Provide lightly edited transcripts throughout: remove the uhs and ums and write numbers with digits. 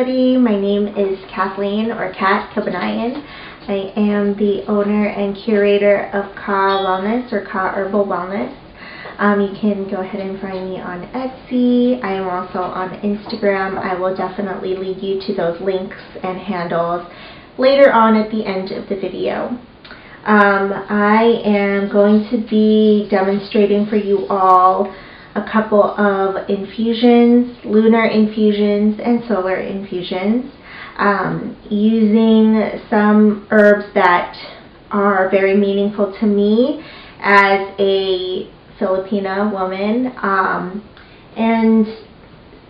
everybody. My name is Kathleen, or Kat Kabanayan. I am the owner and curator of Ka Wellness, or Ka Herbal Wellness. You can go ahead and find me on Etsy. I am also on Instagram. I will definitely lead you to those links and handles later on at the end of the video. I am going to be demonstrating for you all a couple of infusions, lunar infusions and solar infusions, using some herbs that are very meaningful to me as a Filipina woman, and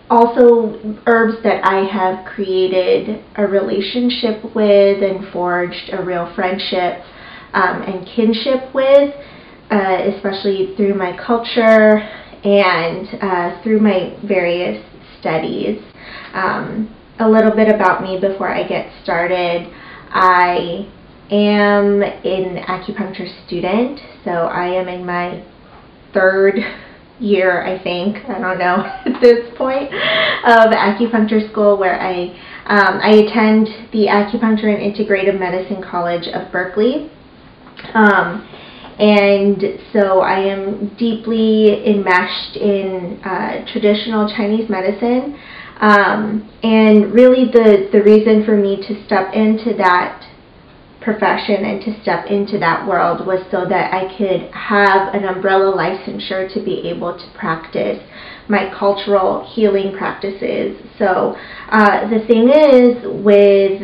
also herbs that I have created a relationship with and forged a real friendship and kinship with, especially through my culture and through my various studies. A little bit about me before I get started. I am an acupuncture student, so I am in my third year, I think, I don't know at this point, of acupuncture school, where I attend the Acupuncture and Integrative Medicine College of Berkeley. And so I am deeply enmeshed in traditional Chinese medicine, and really the reason for me to step into that profession and to step into that world was so that I could have an umbrella licensure to be able to practice my cultural healing practices. So the thing is, with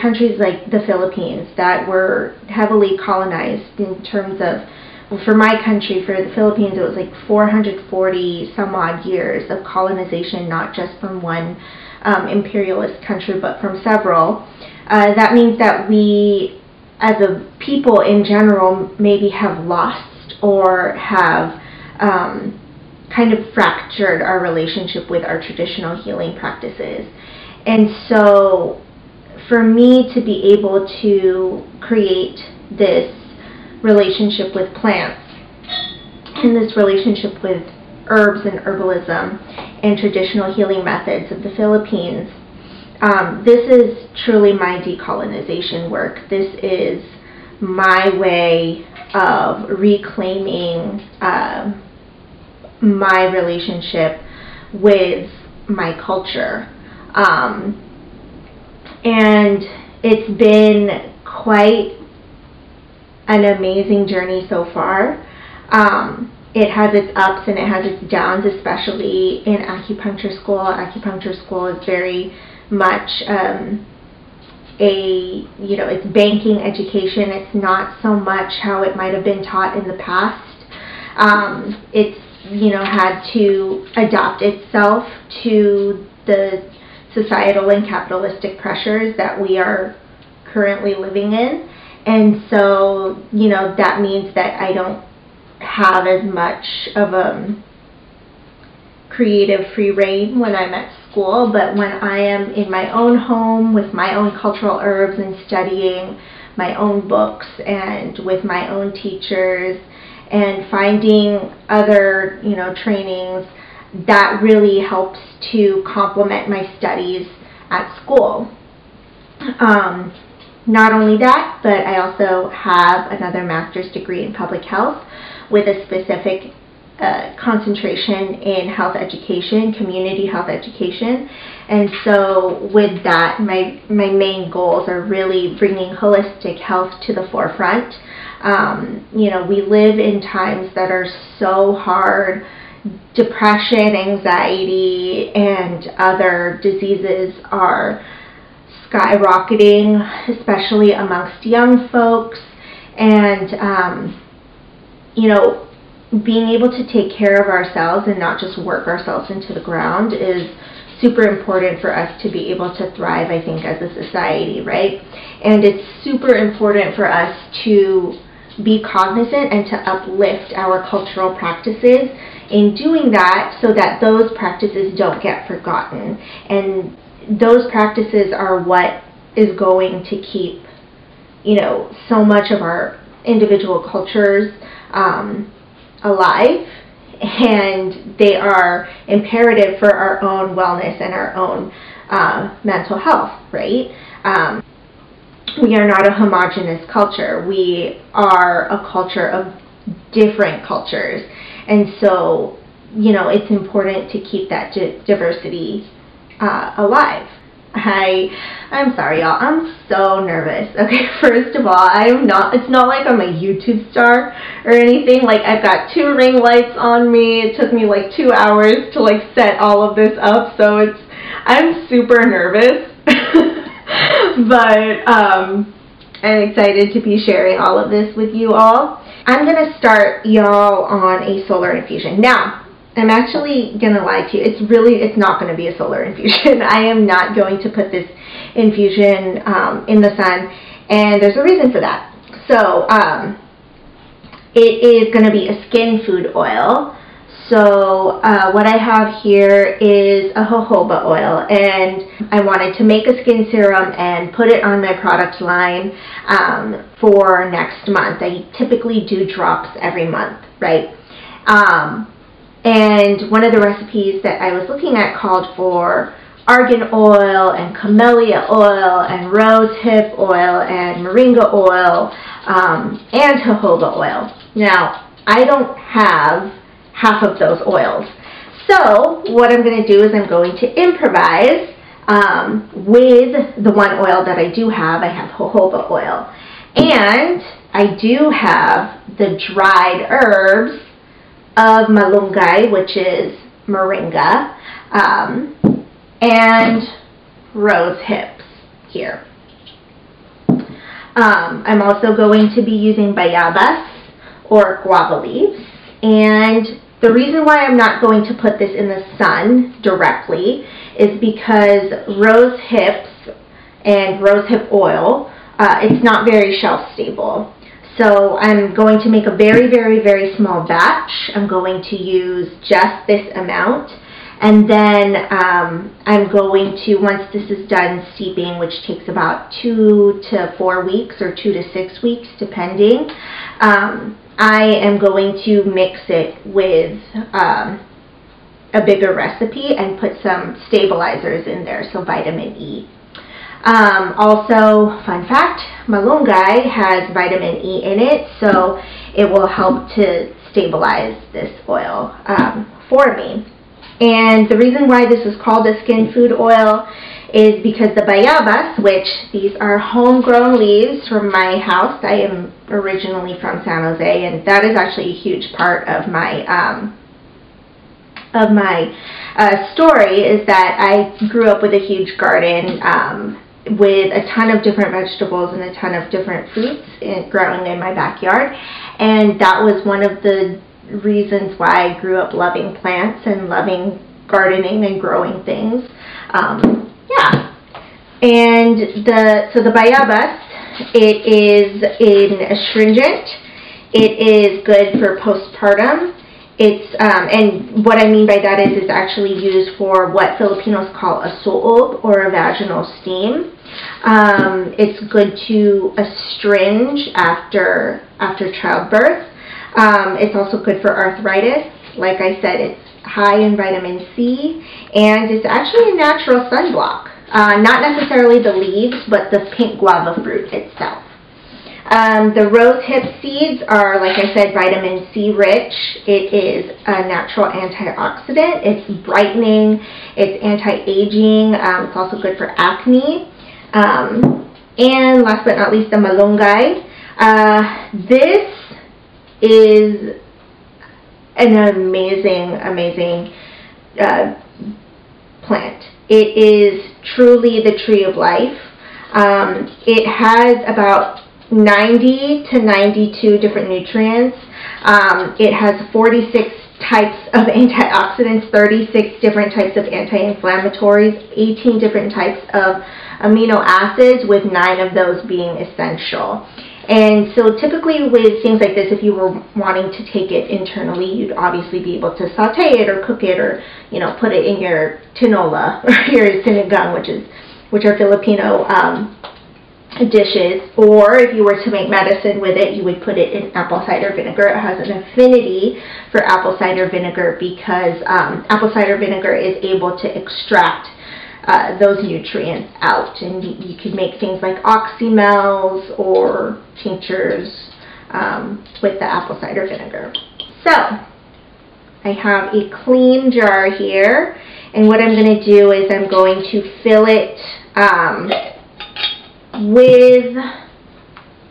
countries like the Philippines that were heavily colonized in terms of, well, for my country, for the Philippines, it was like 440 some odd years of colonization, not just from one imperialist country, but from several. That means that we, as a people in general, maybe have lost or have kind of fractured our relationship with our traditional healing practices. And so for me to be able to create this relationship with plants and this relationship with herbs and herbalism and traditional healing methods of the Philippines, this is truly my decolonization work. This is my way of reclaiming my relationship with my culture. And it's been quite an amazing journey so far. It has its ups and it has its downs, especially in acupuncture school. Acupuncture school is very much it's banking education. It's not so much how it might have been taught in the past. It's had to adapt itself to the societal and capitalistic pressures that we are currently living in. And so, that means that I don't have as much of a creative free reign when I'm at school, but when I am in my own home with my own cultural herbs and studying my own books and with my own teachers and finding other, trainings, that really helps to complement my studies at school. Not only that, but I also have another master's degree in public health with a specific concentration in health education, community health education. And so with that, my main goals are really bringing holistic health to the forefront. We live in times that are so hard. Depression, anxiety, and other diseases are skyrocketing, especially amongst young folks. And, being able to take care of ourselves and not just work ourselves into the ground is super important for us to be able to thrive, I think, as a society, right? And it's super important for us to be cognizant and to uplift our cultural practices in doing that, so that those practices don't get forgotten. And those practices are what is going to keep, so much of our individual cultures alive and they are imperative for our own wellness and our own mental health, right? We are not a homogeneous culture. We are a culture of different cultures, and so, you know, it's important to keep that diversity alive. I'm sorry, y'all. I'm so nervous. Okay, first of all, it's not like I'm a YouTube star or anything. Like, I've got 2 ring lights on me. It took me like 2 hours to like set all of this up, so I'm super nervous. But I'm excited to be sharing all of this with you all. I'm gonna start y'all on a solar infusion. Now, I'm actually gonna lie to you. It's not gonna be a solar infusion. I am not going to put this infusion in the sun, and there's a reason for that. So it is gonna be a skin food oil. So what I have here is a jojoba oil, and I wanted to make a skin serum and put it on my product line for next month. I typically do drops every month, right? And one of the recipes that I was looking at called for argan oil and camellia oil and rose hip oil and moringa oil and jojoba oil. Now, I don't have half of those oils. So what I'm going to do is I'm going to improvise with the one oil that I do have. I have jojoba oil. And I do have the dried herbs of malunggay, which is moringa, and rose hips here. I'm also going to be using bayabas or guava leaves, and the reason why I'm not going to put this in the sun directly is because rose hips and rose hip oil, it's not very shelf stable. So I'm going to make a very, very, very small batch. I'm going to use just this amount. And then I'm going to, once this is done steeping, which takes about 2 to 4 weeks or 2 to 6 weeks, depending, I am going to mix it with a bigger recipe and put some stabilizers in there, so vitamin E. Also, fun fact, malunggay has vitamin E in it, so it will help to stabilize this oil for me. And the reason why this is called a skin food oil is because the bayabas, which these are homegrown leaves from my house. I am originally from San Jose, and that is actually a huge part of my story, is that I grew up with a huge garden with a ton of different vegetables and a ton of different fruits growing in my backyard, and that was one of the reasons why I grew up loving plants and loving gardening and growing things. Yeah, and so the bayabas, it is an astringent. It is good for postpartum. It's and what I mean by that is it's actually used for what Filipinos call a suob, or a vaginal steam. It's good to astringe after childbirth. It's also good for arthritis. Like I said, it's high in vitamin C, and it's actually a natural sunblock. Not necessarily the leaves, but the pink guava fruit itself. The rose hip seeds are, like I said, vitamin C rich. It is a natural antioxidant. It's brightening. It's anti-aging. It's also good for acne. And last but not least, the malunggay. This is an amazing, amazing plant. It is truly the tree of life. It has about 90 to 92 different nutrients. It has 46 types of antioxidants, 36 different types of anti-inflammatories, 18 different types of amino acids, with 9 of those being essential. And so typically with things like this, if you were wanting to take it internally, you'd obviously be able to saute it or cook it, or, you know, put it in your tinola or your sinigang, which are Filipino dishes, or if you were to make medicine with it, you would put it in apple cider vinegar. It has an affinity for apple cider vinegar because apple cider vinegar is able to extract those nutrients out, and you could make things like oxymels or tinctures with the apple cider vinegar. So I have a clean jar here, and what I'm going to do is I'm going to fill it with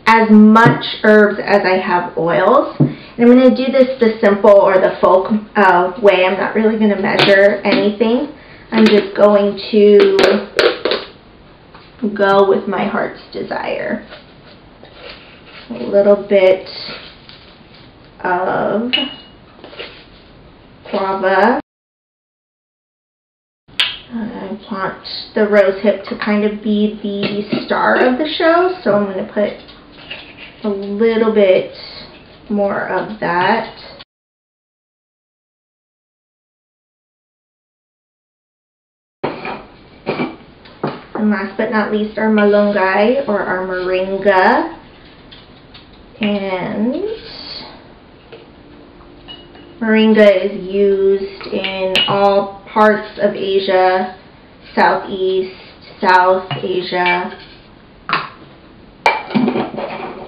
as much herbs as I have oils. And I'm going to do this the simple or the folk way. I'm not really going to measure anything. I'm just going to go with my heart's desire. A little bit of guava. I want the rose hip to kind of be the star of the show, so I'm going to put a little bit more of that. And last but not least, our malunggay or our moringa. And moringa is used in all parts of Asia, Southeast, South Asia.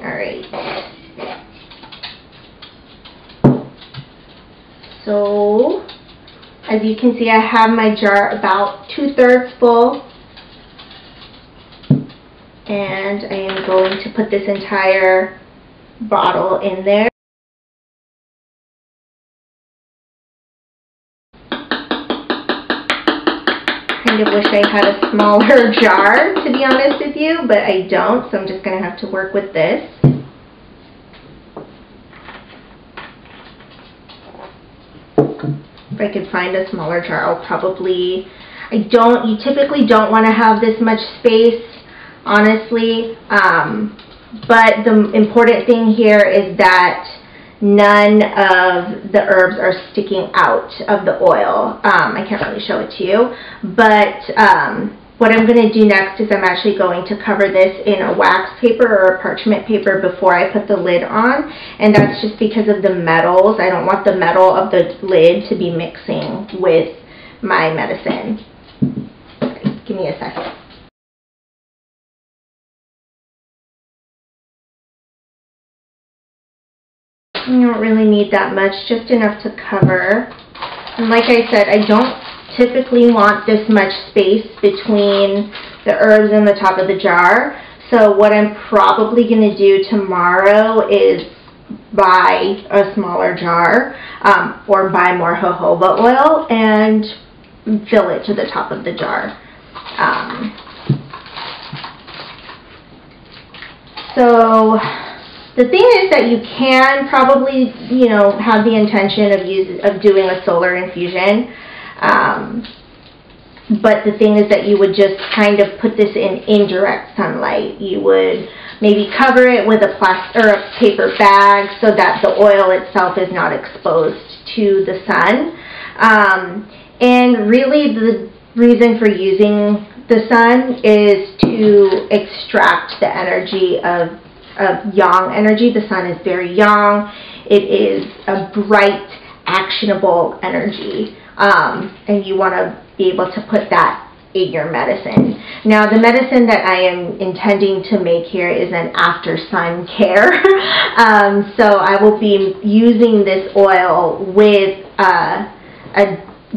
Alright. So, as you can see, I have my jar about 2/3 full. And I am going to put this entire bottle in there. Kind of wish I had a smaller jar, to be honest with you, but I don't, so I'm just going to have to work with this. If I could find a smaller jar, I'll probably, you typically don't want to have this much space, honestly, but the important thing here is that none of the herbs are sticking out of the oil. I can't really show it to you, but what I'm going to do next is I'm actually going to cover this in a wax paper or a parchment paper before I put the lid on, and that's just because of the metals. I don't want the metal of the lid to be mixing with my medicine. Okay, give me a second. You don't really need that much, just enough to cover. And like I said, I don't typically want this much space between the herbs and the top of the jar. So what I'm probably going to do tomorrow is buy a smaller jar or buy more jojoba oil and fill it to the top of the jar. So the thing is that you can probably, you know, have the intention of doing a solar infusion, but the thing is that you would just kind of put this in indirect sunlight. You would maybe cover it with a plastic or a paper bag so that the oil itself is not exposed to the sun. And really the reason for using the sun is to extract the energy of yang energy. The sun is very yang. It is a bright, actionable energy, and you want to be able to put that in your medicine. Now, the medicine that I am intending to make here is an after sun care. So I will be using this oil with a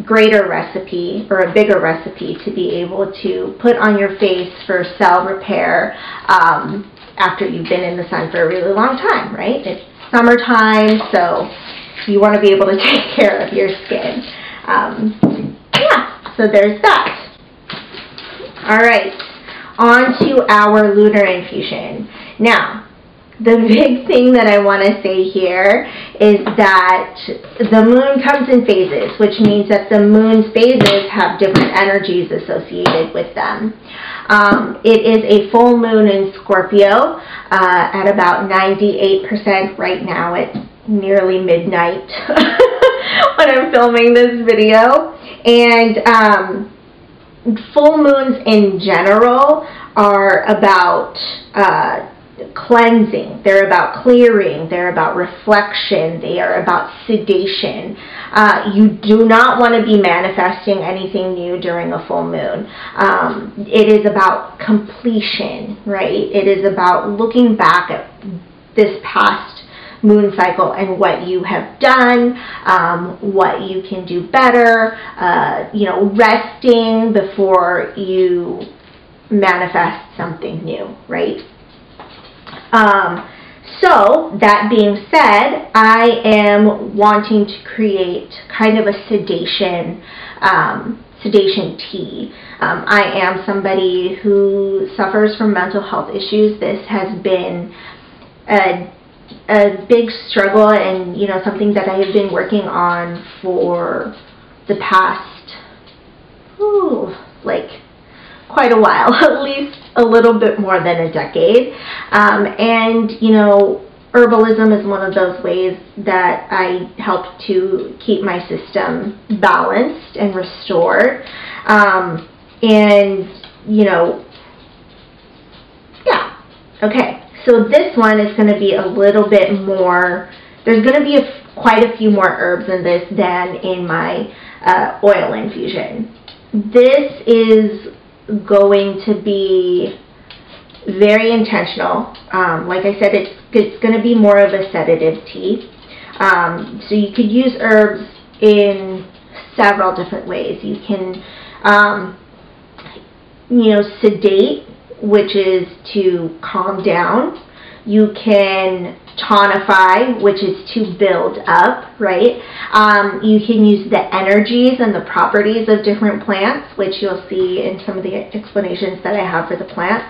greater recipe or a bigger recipe to be able to put on your face for cell repair after you've been in the sun for a really long time, right? It's summertime, so you want to be able to take care of your skin. Yeah, so there's that. All right, on to our lunar infusion. Now, the big thing that I want to say here is that the moon comes in phases, which means that the moon's phases have different energies associated with them. It is a full moon in Scorpio at about 98% right now at nearly midnight when I'm filming this video. And full moons in general are about cleansing, they're about clearing, they're about reflection, they are about sedation. You do not want to be manifesting anything new during a full moon. It is about completion, right? It is about looking back at this past moon cycle and what you have done, what you can do better, you know, resting before you manifest something new, right? So that being said, I am wanting to create kind of a sedation tea. I am somebody who suffers from mental health issues. This has been a big struggle, and you know, something that I have been working on for the past, like quite a while, at least a little bit more than a decade. And you know, herbalism is one of those ways that I help to keep my system balanced and restored. And you know, yeah, okay. So this one is going to be a little bit more, there's going to be quite a few more herbs in this than in my oil infusion. This is going to be very intentional. Like I said, it's going to be more of a sedative tea. So you could use herbs in several different ways. You can, you know, sedate, which is to calm down. You can tonify, which is to build up, right? You can use the energies and the properties of different plants, which you'll see in some of the explanations that I have for the plants.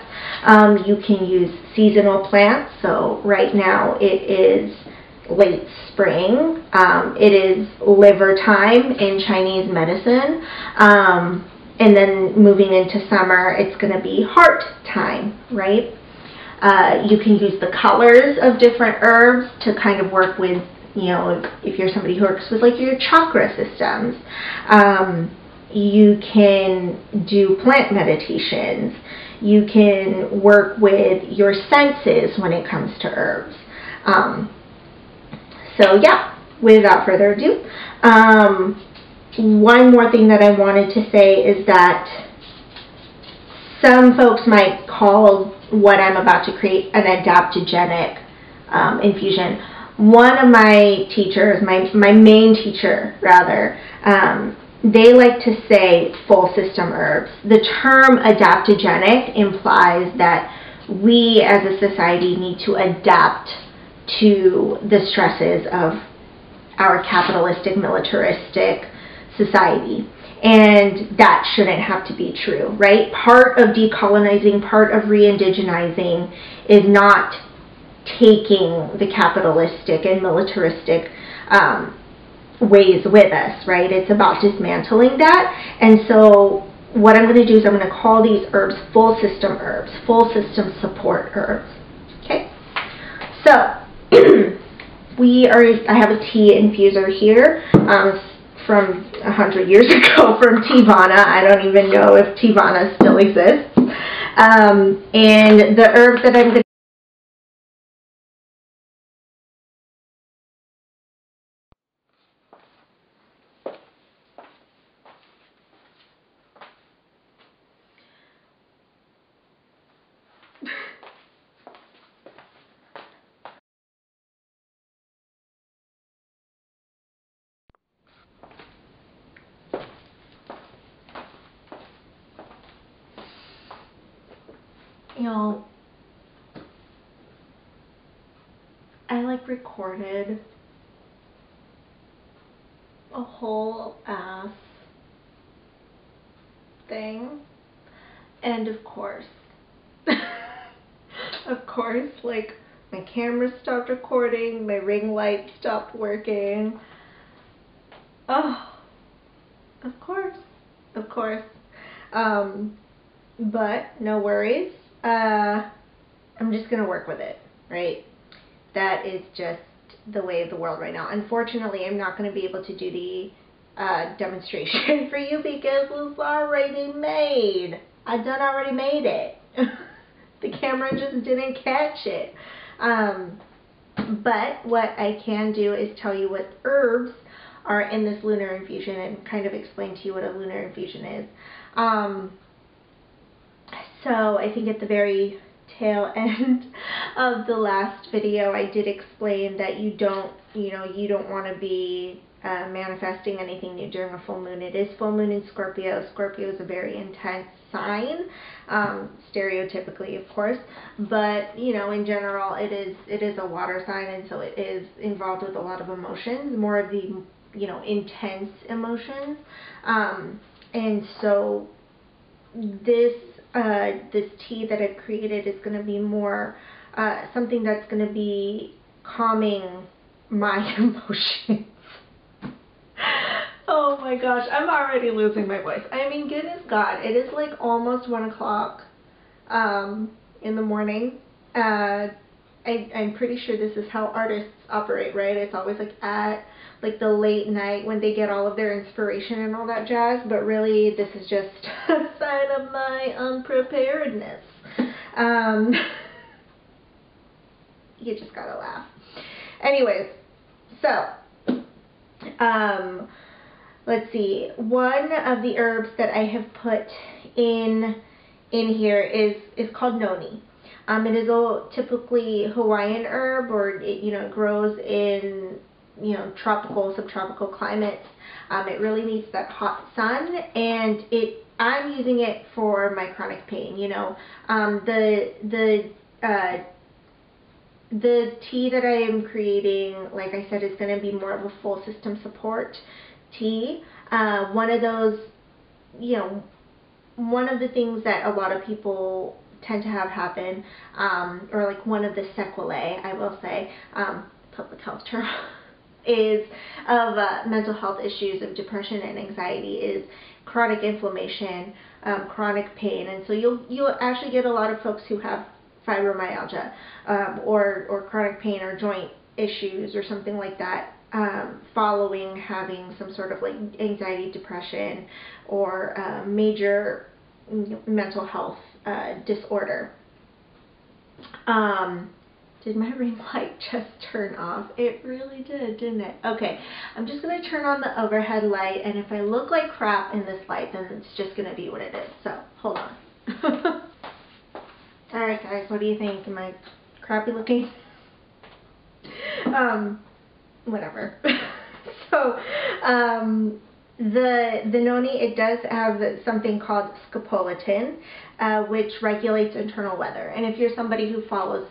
You can use seasonal plants. So right now it is late spring. It is liver time in Chinese medicine. And then moving into summer, it's going to be heart time, right? You can use the colors of different herbs to kind of work with, you know, if you're somebody who works with like your chakra systems. You can do plant meditations. You can work with your senses when it comes to herbs. So yeah, without further ado, one more thing that I wanted to say is that some folks might call what I'm about to create an adaptogenic infusion. One of my teachers, my main teacher rather, they like to say full system herbs. The term adaptogenic implies that we as a society need to adapt to the stresses of our capitalistic, militaristic society. And that shouldn't have to be true, right? Part of decolonizing, part of re-indigenizing is not taking the capitalistic and militaristic ways with us, right? It's about dismantling that. And so what I'm going to do is I'm going to call these herbs full system support herbs. Okay? So I have a tea infuser here from 100 years ago from Tivana. I don't even know if Tivana still exists. And the herbs that I'm going to I like recorded a whole ass thing, and of course like my camera stopped recording, my ring light stopped working. Oh, of course. But no worries. I'm just gonna work with it, right? That is just the way of the world right now. Unfortunately, I'm not going to be able to do the demonstration for you because it's already made. I done already made it. The camera just didn't catch it. But what I can do is tell you what herbs are in this lunar infusion and kind of explain to you what a lunar infusion is. So I think at the very tail end of the last video, I did explain that you don't want to be manifesting anything new during a full moon. It is full moon in Scorpio. Scorpio is a very intense sign, stereotypically, of course, but in general, it is a water sign, and so it is involved with a lot of emotions, more of the intense emotions, and so this tea that I've created is going to be more something that's going to be calming my emotions. Oh my gosh, I'm already losing my voice. I mean, goodness God, it is like almost 1 o'clock in the morning. I'm pretty sure this is how artists operate, right? It's always like at like the late night when they get all of their inspiration and all that jazz, but really this is just a sign of my unpreparedness. You just gotta laugh. Anyways, so let's see. One of the herbs that I have put in here is called noni. It is a typically Hawaiian herb, or it grows in tropical, subtropical climates. It really needs that hot sun, and I'm using it for my chronic pain. The tea that I am creating, like I said, is going to be more of a full system support tea. One of those, one of the things that a lot of people tend to have happen, or like one of the sequelae, I will say, public health term, is of mental health issues of depression and anxiety is chronic inflammation, chronic pain, and so you'll actually get a lot of folks who have fibromyalgia, or chronic pain or joint issues or something like that, following having some sort of like anxiety, depression, or major mental health disorder. Did my ring light just turn off? It really did, didn't it? Okay, I'm just going to turn on the overhead light, and if I look like crap in this light, then it's just going to be what it is. So, hold on. Alright guys, what do you think? Am I crappy looking? Whatever. So, the noni, it does have something called scopolamine, which regulates internal weather. And if you're somebody who follows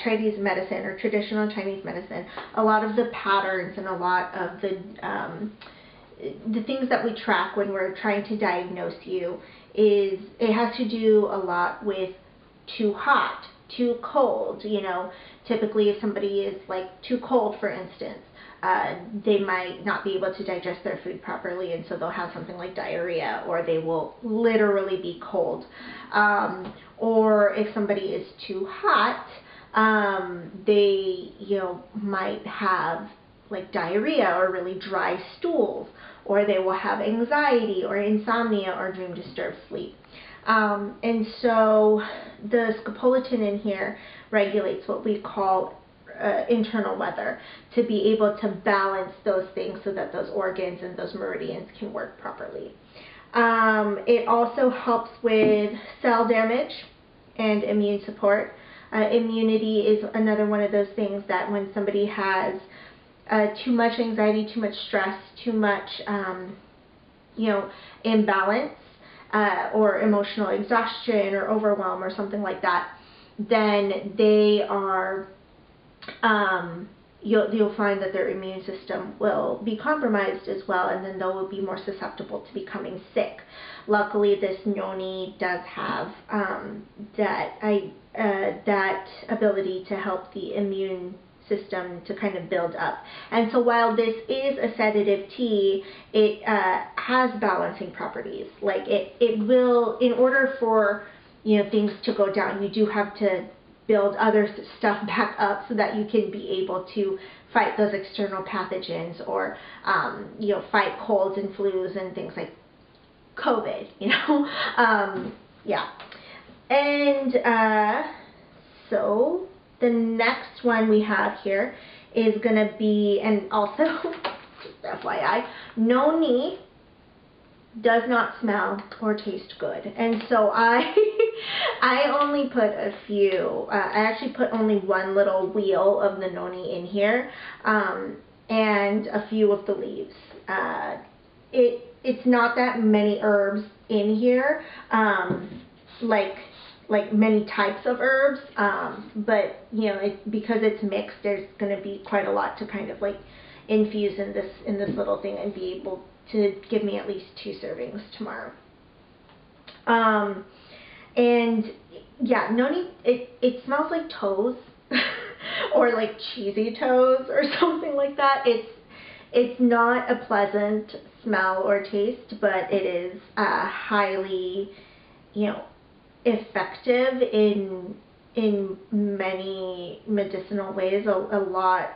Chinese medicine or traditional Chinese medicine, a lot of the patterns and a lot of the things that we track when we're trying to diagnose you it has to do a lot with too hot, too cold. Typically if somebody is like too cold, for instance, they might not be able to digest their food properly, and so they'll have something like diarrhea, or they will literally be cold. Or if somebody is too hot, they might have like diarrhea or really dry stools, or they will have anxiety or insomnia or dream disturbed sleep. And so the scopolamine in here regulates what we call internal weather, to be able to balance those things so that those organs and those meridians can work properly. It also helps with cell damage and immune support. Immunity is another one of those things that when somebody has too much anxiety, too much stress, too much imbalance, or emotional exhaustion or overwhelm or something like that, then they are you'll find that their immune system will be compromised as well, and then they'll be more susceptible to becoming sick. Luckily, this noni does have that ability to help the immune system to kind of build up. And so while this is a sedative tea, it has balancing properties. Like it will, in order for things to go down, you do have to build other stuff back up so that you can be able to fight those external pathogens, or fight colds and flus and things like COVID. Yeah. And so the next one we have here is going to be, and also, just FYI, noni does not smell or taste good. And so I only put a few. I actually put only one little wheel of the noni in here, and a few of the leaves. It's not that many herbs in here, like many types of herbs, but you know, because it's mixed, there's going to be quite a lot to kind of like infuse in this little thing and be able to give me at least 2 servings tomorrow. And yeah, noni, it smells like toes or like cheesy toes or something like that. It's not a pleasant smell or taste, but it is highly, you know, effective in many medicinal ways, a lot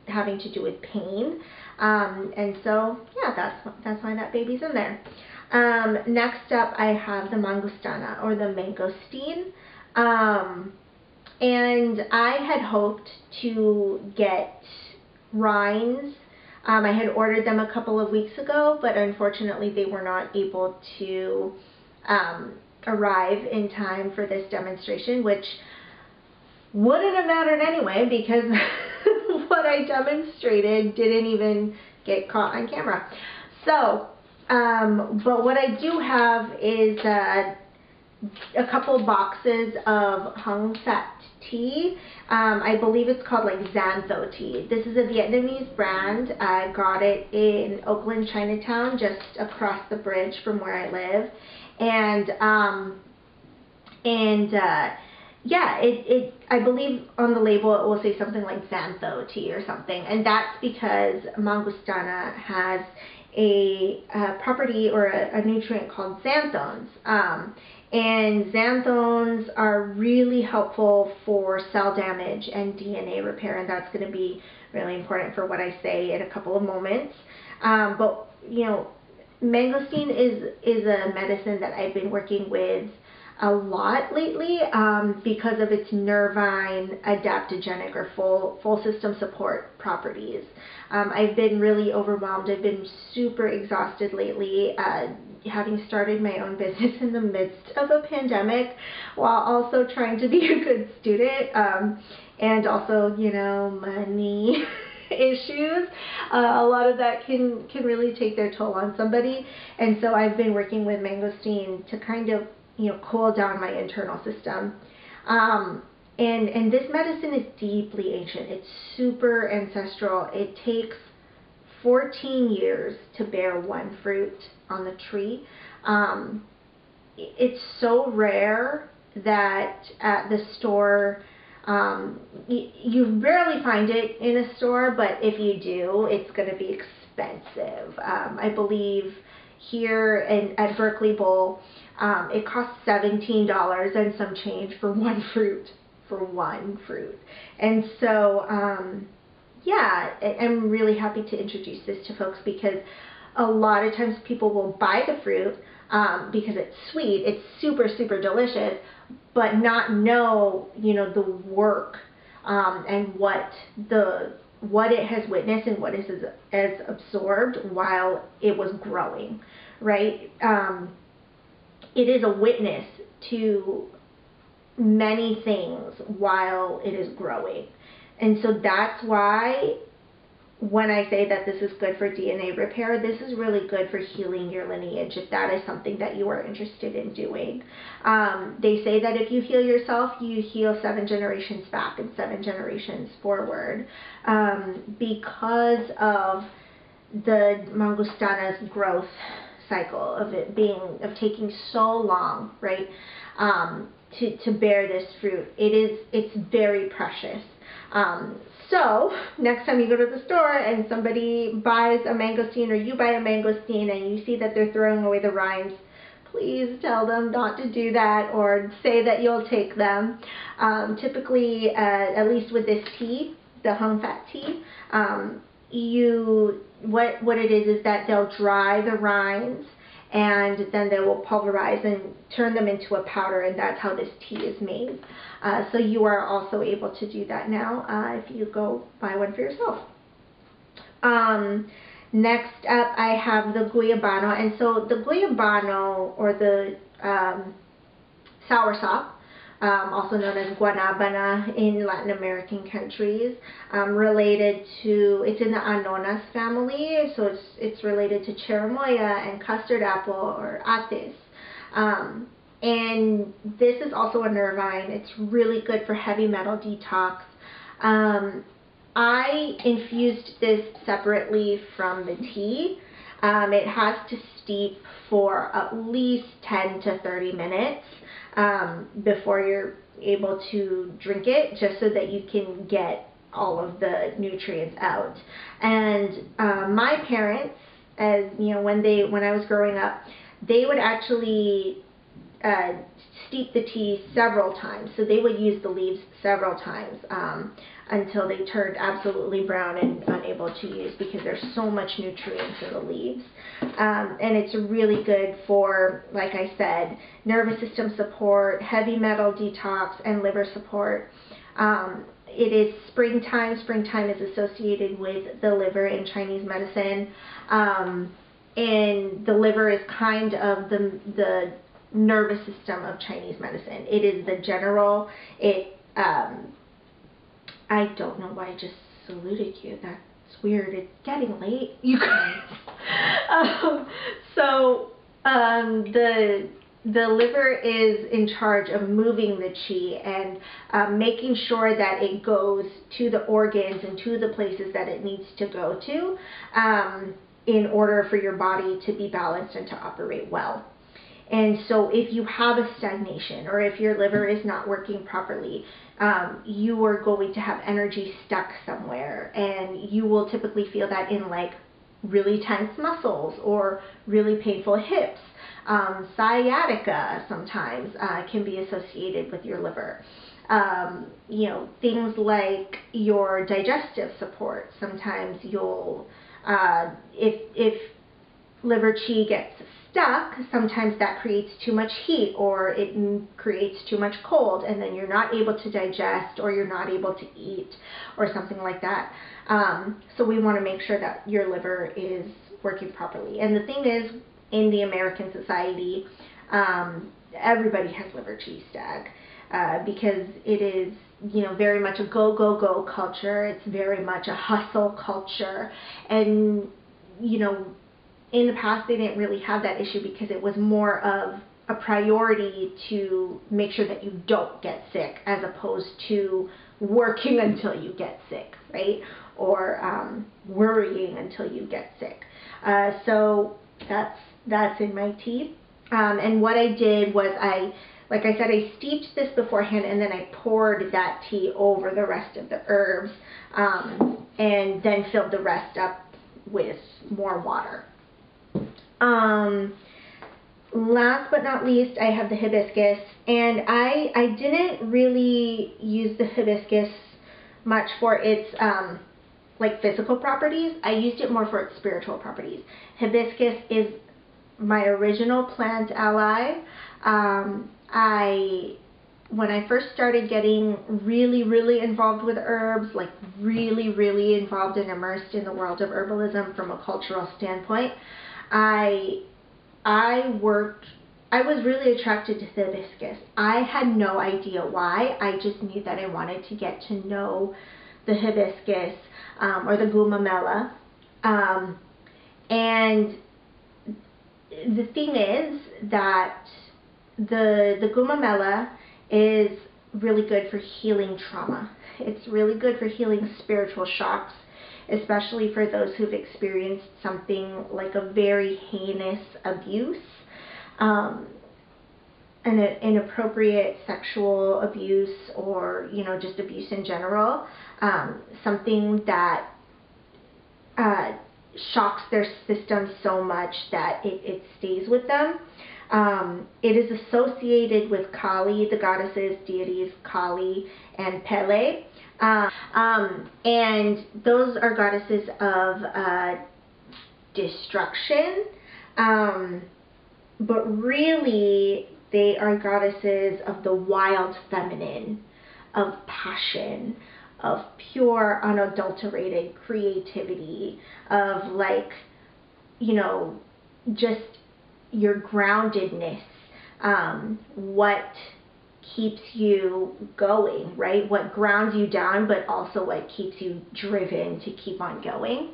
having to do with pain, and so yeah, that's why that baby's in there. Next up, I have the Mangostana, or the mangosteen, and I had hoped to get rinds. I had ordered them a couple of weeks ago, but unfortunately they were not able to arrive in time for this demonstration, which wouldn't have mattered anyway, because what I demonstrated didn't even get caught on camera. So, but what I do have is a couple boxes of hung fat tea. I believe it's called like Xantho tea. This is a Vietnamese brand. I got it in Oakland, Chinatown, just across the bridge from where I live. And yeah, I believe on the label it will say something like Xantho tea or something, and that's because Mangostana has a property or a nutrient called xanthones, and xanthones are really helpful for cell damage and DNA repair, and that's going to be really important for what I say in a couple of moments. But you know, mangosteen is a medicine that I've been working with a lot lately because of its nervine adaptogenic or full system support properties. I've been really overwhelmed. I've been super exhausted lately, having started my own business in the midst of a pandemic while also trying to be a good student, and also, you know, money issues. A lot of that can really take their toll on somebody, and so I've been working with mangosteen to kind of, you know, cool down my internal system. And this medicine is deeply ancient. It's super ancestral. It takes 14 years to bear one fruit on the tree. It's so rare that at the store, you rarely find it in a store, but if you do, it's going to be expensive. I believe here at Berkeley Bowl, it costs $17 and some change for one fruit. And so, yeah, I'm really happy to introduce this to folks, because a lot of times people will buy the fruit because it's sweet, it's super, super delicious, but not know, you know, the work and what it has witnessed and what it has absorbed while it was growing, right? It is a witness to many things while it is growing. And so that's why when I say that this is good for DNA repair, this is really good for healing your lineage, if that is something that you are interested in doing. They say that if you heal yourself, you heal 7 generations back and 7 generations forward, because of the Mangostana's growth cycle of taking so long, right, to bear this fruit. It's very precious. So next time you go to the store and somebody buys a mangosteen, or you buy a mangosteen and you see that they're throwing away the rinds, please tell them not to do that, or say that you'll take them. Typically, at least with this tea, the hung fat tea, what it is that they'll dry the rinds, and then they will pulverize and turn them into a powder, and that's how this tea is made. So you are also able to do that now if you go buy one for yourself. Next up, I have the Gliobano, and so the Gliobano, or the soursop, also known as guanabana in Latin American countries, related to, it's in the Anonas family, so it's related to cherimoya and custard apple, or ates. And this is also a nervine. It's really good for heavy metal detox. I infused this separately from the tea. It has to steep for at least 10 to 30 minutes before you're able to drink it, just so that you can get all of the nutrients out. And my parents, as you know, when I was growing up, they would actually steep the tea several times. So they would use the leaves several times until they turned absolutely brown and unable to use, because there's so much nutrients in the leaves. And it's really good for, like I said, nervous system support, heavy metal detox, and liver support. It is springtime. Springtime is associated with the liver in Chinese medicine. And the liver is kind of the nervous system of Chinese medicine. It is the general. I don't know why I just saluted you. That's weird. It's getting late, you guys. The liver is in charge of moving the qi and making sure that it goes to the organs and to the places that it needs to go to in order for your body to be balanced and to operate well. And so if you have a stagnation, or if your liver is not working properly, you are going to have energy stuck somewhere, and you will typically feel that in like really tense muscles or really painful hips. Sciatica sometimes can be associated with your liver. You know, things like your digestive support. Sometimes you'll, if liver qi gets stuck, sometimes that creates too much heat, or it creates too much cold, and then you're not able to digest, or you're not able to eat, or something like that. So we want to make sure that your liver is working properly. And the thing is, in the American society, everybody has liver qi stag, because it is, you know, very much a go, go, go culture. It's very much a hustle culture. And, you know, in the past, they didn't really have that issue, because it was more of a priority to make sure that you don't get sick, as opposed to working until you get sick, right? Or worrying until you get sick. So that's in my tea. And what I did was like I said, I steeped this beforehand, and then I poured that tea over the rest of the herbs, and then filled the rest up with more water. Last but not least, I have the hibiscus, and I didn't really use the hibiscus much for its like physical properties. I used it more for its spiritual properties. Hibiscus is my original plant ally. When I first started getting really involved with herbs, like really involved and immersed in the world of herbalism from a cultural standpoint, I was really attracted to the hibiscus. I had no idea why. I just knew that I wanted to get to know the hibiscus, or the gumamela. And the thing is that the gumamela is really good for healing trauma. It's really good for healing spiritual shocks, especially for those who've experienced something like a very heinous abuse, an inappropriate sexual abuse, or, you know, just abuse in general, something that shocks their system so much that it stays with them. It is associated with Kali, the goddesses, deities Kali and Pele. And those are goddesses of destruction, but really they are goddesses of the wild feminine, of passion, of pure unadulterated creativity, of like, you know, just your groundedness, what keeps you going, right? What grounds you down, but also what keeps you driven to keep on going.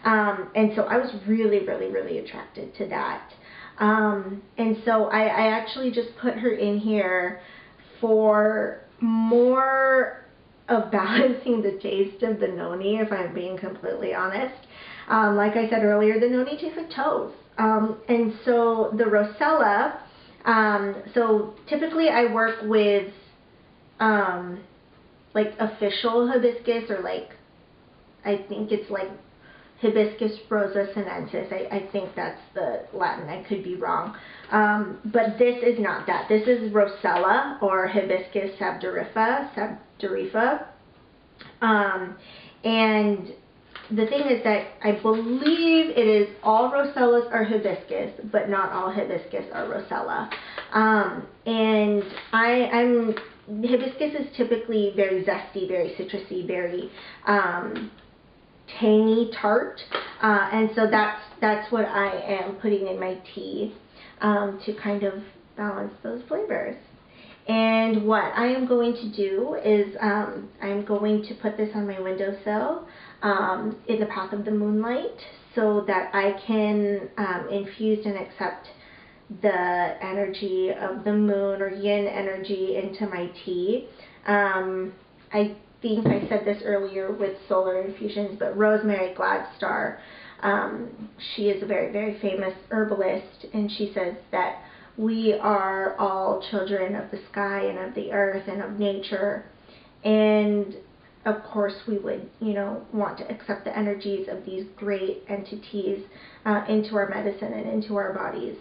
And so I was really, really, really attracted to that. And so I actually just put her in here for more of balancing the taste of the noni, if I'm being completely honest. Like I said earlier, the noni tastes like toes. And so the Rosella, so typically I work with like official hibiscus, or like, I think it's like Hibiscus rosa sinensis. I think that's the Latin. I could be wrong. But this is not that. This is Rosella, or Hibiscus sabdurifa. And the thing is that I believe it is all Rosellas are hibiscus, but not all hibiscus are Rosella. And hibiscus is typically very zesty, very citrusy, very tangy, tart, and so that's what I am putting in my tea to kind of balance those flavors. And what I am going to do is I'm going to put this on my windowsill in the path of the moonlight, so that I can infuse and accept the energy of the moon, or yin energy, into my tea. I think I said this earlier with solar infusions, but Rosemary Gladstar, she is a very, very famous herbalist, and she says that we are all children of the sky and of the earth and of nature, and of course we would, you know, want to accept the energies of these great entities into our medicine and into our bodies.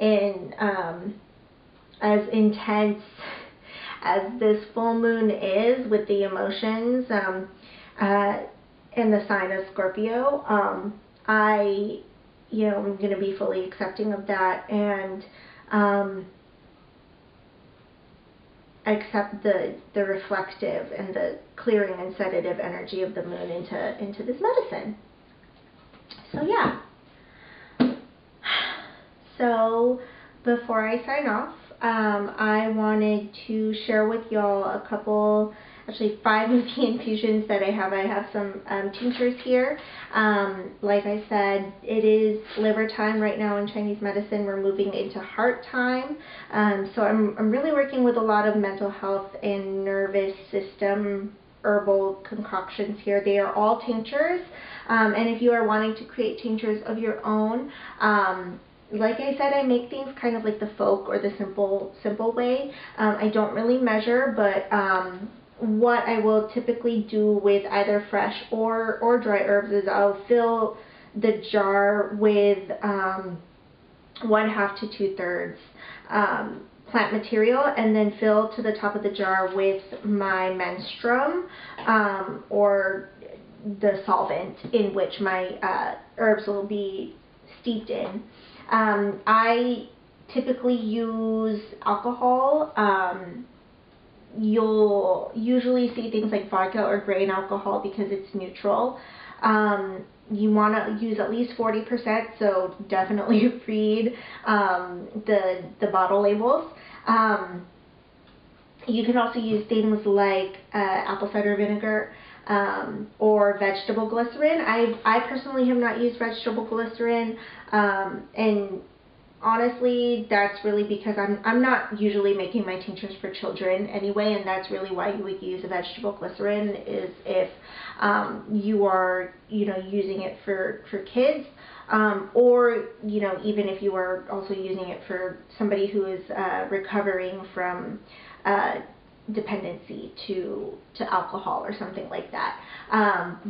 And as intense as this full moon is with the emotions in the sign of Scorpio, I, you know, I'm going to be fully accepting of that, and accept the reflective and the clearing and sedative energy of the moon into this medicine. So yeah. So before I sign off, I wanted to share with y'all a couple, actually 5 of the infusions that I have. I have some tinctures here. Like I said, it is liver time right now in Chinese medicine. We're moving into heart time. So I'm really working with a lot of mental health and nervous system herbal concoctions here. They are all tinctures. And if you are wanting to create tinctures of your own, like I said, I make things kind of like the folk or the simple way. I don't really measure, but what I will typically do with either fresh or dry herbs is I'll fill the jar with 1/2 to 2/3 plant material, and then fill to the top of the jar with my menstruum or the solvent in which my herbs will be steeped in. I typically use alcohol. You'll usually see things like vodka or grain alcohol because it's neutral. You want to use at least 40%, so definitely read the bottle labels. You can also use things like apple cider vinegar or vegetable glycerin. I personally have not used vegetable glycerin, and honestly, that's really because I'm not usually making my tinctures for children anyway, and that's really why you would use a vegetable glycerin, is if you are, you know, using it for kids, or, you know, even if you are also using it for somebody who is recovering from dependency to alcohol or something like that.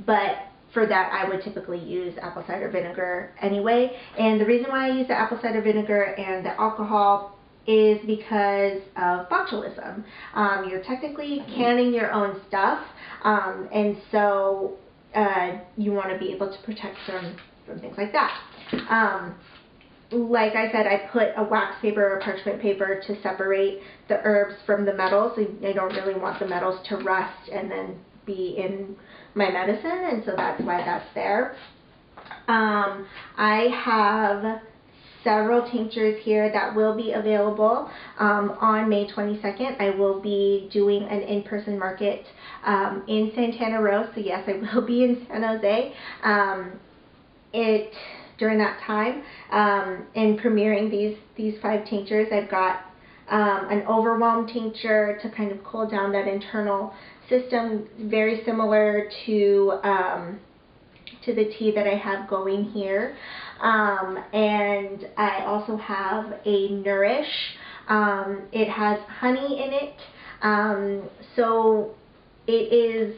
But for that, I would typically use apple cider vinegar anyway. And the reason why I use the apple cider vinegar and the alcohol is because of botulism. You're technically canning your own stuff, and so you want to be able to protect from things like that. like I said, I put a wax paper or parchment paper to separate the herbs from the metals. I don't really want the metals to rust and then be in my medicine, and so that's why that's there. I have several tinctures here that will be available on May 22nd. I will be doing an in-person market in Santana Row, so yes, I will be in San Jose during that time, and premiering these 5 tinctures. I've got an overwhelm tincture to kind of cool down that internal system, very similar to the tea that I have going here. And I also have a Nourish. It has honey in it, so it is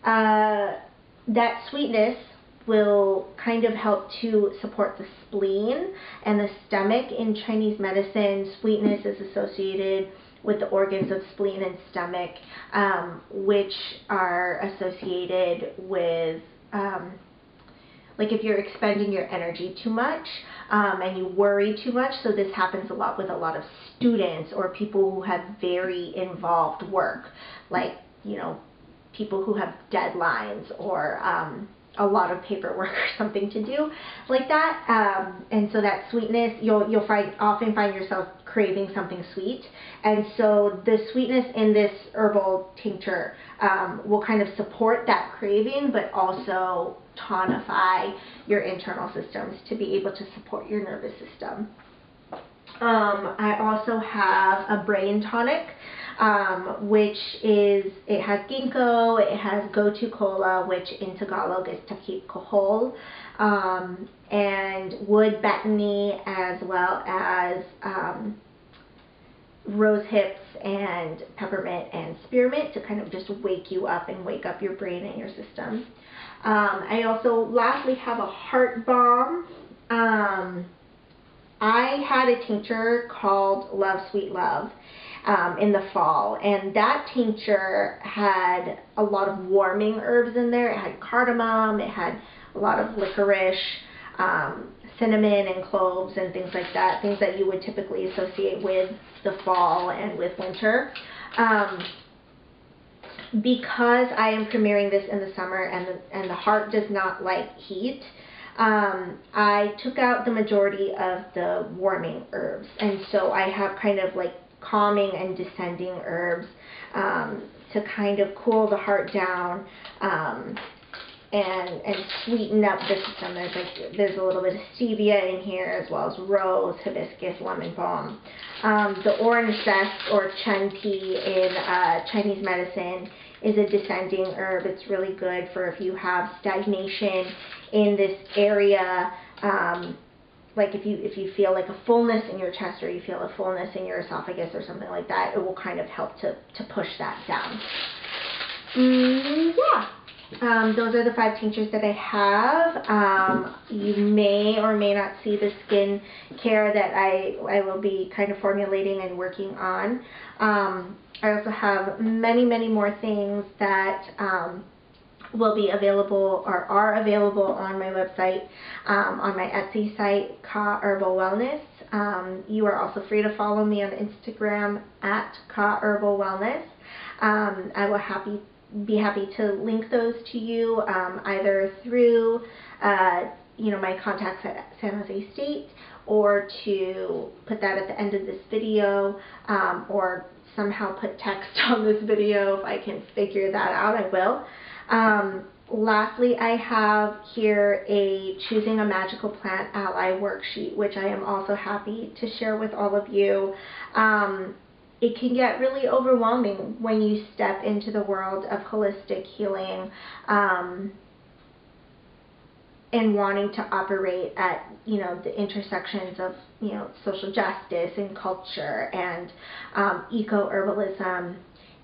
that sweetness will kind of help to support the spleen and the stomach. In Chinese medicine, sweetness is associated with the organs of spleen and stomach, which are associated with like if you're expending your energy too much and you worry too much. So this happens a lot with a lot of students or people who have very involved work, like, you know, people who have deadlines or a lot of paperwork or something to do like that, and so that sweetness, you'll often find yourself craving something sweet, and so the sweetness in this herbal tincture will kind of support that craving, but also tonify your internal systems to be able to support your nervous system. I also have a brain tonic, which is, it has ginkgo, it has gotu kola, which in Tagalog is takip kohol, and wood betony, as well as rose hips and peppermint and spearmint to kind of just wake you up and wake up your brain and your system. I also lastly have a heart balm. I had a tincture called Love Sweet Love in the fall, and that tincture had a lot of warming herbs in there. It had cardamom, it had a lot of licorice, cinnamon and cloves and things like that, things that you would typically associate with the fall and with winter. Because I am premiering this in the summer and the heart does not like heat, I took out the majority of the warming herbs, and so I have kind of like calming and descending herbs to kind of cool the heart down and sweeten up the system. There's a little bit of stevia in here, as well as rose, hibiscus, lemon balm. The orange zest, or Chen tea in Chinese medicine, is a descending herb. It's really good for if you have stagnation in this area, like if you feel like a fullness in your chest, or you feel a fullness in your esophagus or something like that, it will kind of help to push that down. Yeah. Those are the 5 tinctures that I have. You may or may not see the skin care that I will be kind of formulating and working on. I also have many, many more things that will be available or are available on my website, on my Etsy site, Ka Herbal Wellness. You are also free to follow me on Instagram at Ka Herbal Wellness. I will be happy to link those to you either through my contacts at San Jose State, or to put that at the end of this video, or somehow put text on this video. If I can figure that out, I will. Lastly, I have here a Choosing a Magical Plant Ally worksheet, which I am also happy to share with all of you. It can get really overwhelming when you step into the world of holistic healing and wanting to operate at, the intersections of, social justice and culture and eco-herbalism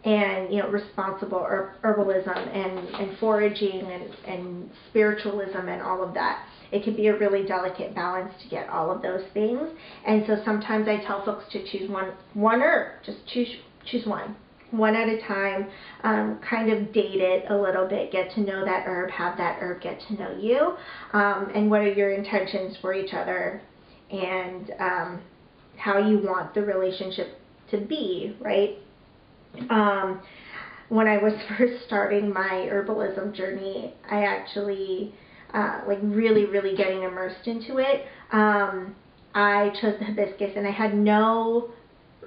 and, responsible herbalism and foraging and spiritualism and all of that. It can be a really delicate balance to get all of those things. And so sometimes I tell folks to choose one herb. Just choose one at a time, kind of date it a little bit, get to know that herb, have that herb get to know you, and what are your intentions for each other and how you want the relationship to be, right? When I was first starting my herbalism journey, I actually, like really getting immersed into it, I chose the hibiscus, and I had no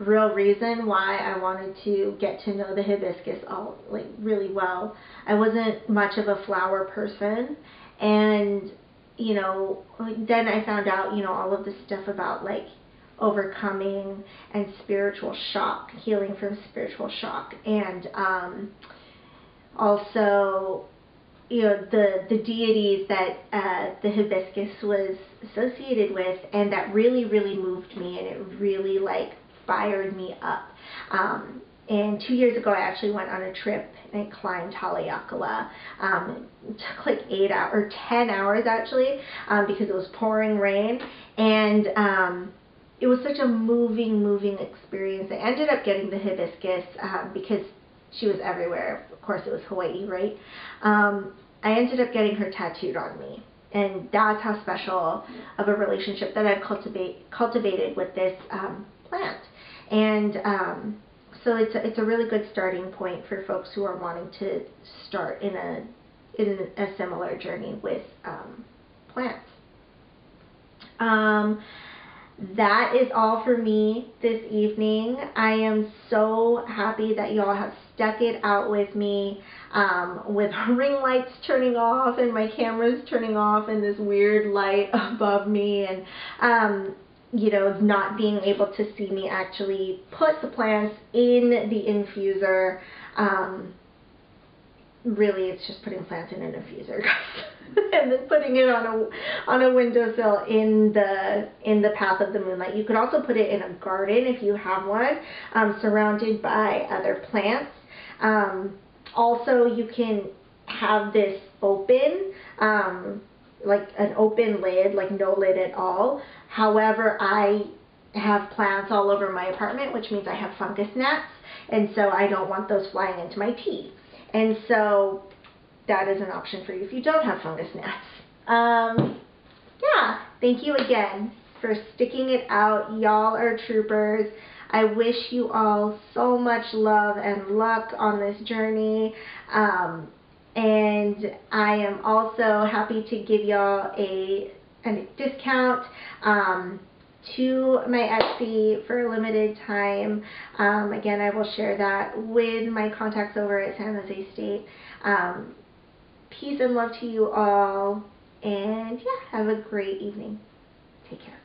real reason why I wanted to get to know the hibiscus all like really well. I wasn't much of a flower person, and you know, then I found out, you know, all of this stuff about like overcoming and spiritual shock, healing from spiritual shock, and also, you know, the deities that the hibiscus was associated with, and that really moved me, and it really like fired me up. And 2 years ago, I actually went on a trip and I climbed Haleakala. It took like 8 hours, or 10 hours actually, because it was pouring rain, and it was such a moving experience. I ended up getting the hibiscus because she was everywhere. Of course, it was Hawaii, right? I ended up getting her tattooed on me, and that's how special of a relationship that I've cultivated with this plant. And so it's a really good starting point for folks who are wanting to start in a similar journey with plants. That is all for me this evening. I am so happy that y'all have stuck it out with me, with ring lights turning off and my cameras turning off and this weird light above me, and you know, not being able to see me actually put the plants in the infuser. Really, it's just putting plants in an infuser, guys. And then putting it on a windowsill in the path of the moonlight. You could also put it in a garden if you have one, surrounded by other plants. Also, you can have this open, like an open lid, like no lid at all. However, I have plants all over my apartment, which means I have fungus gnats, and so I don't want those flying into my tea. And so that is an option for you if you don't have fungus gnats. Yeah, thank you again for sticking it out. Y'all are troopers. I wish you all so much love and luck on this journey. And I am also happy to give y'all a discount to my Etsy for a limited time. Again, I will share that with my contacts over at San Jose State. Peace and love to you all, and yeah, have a great evening. Take care.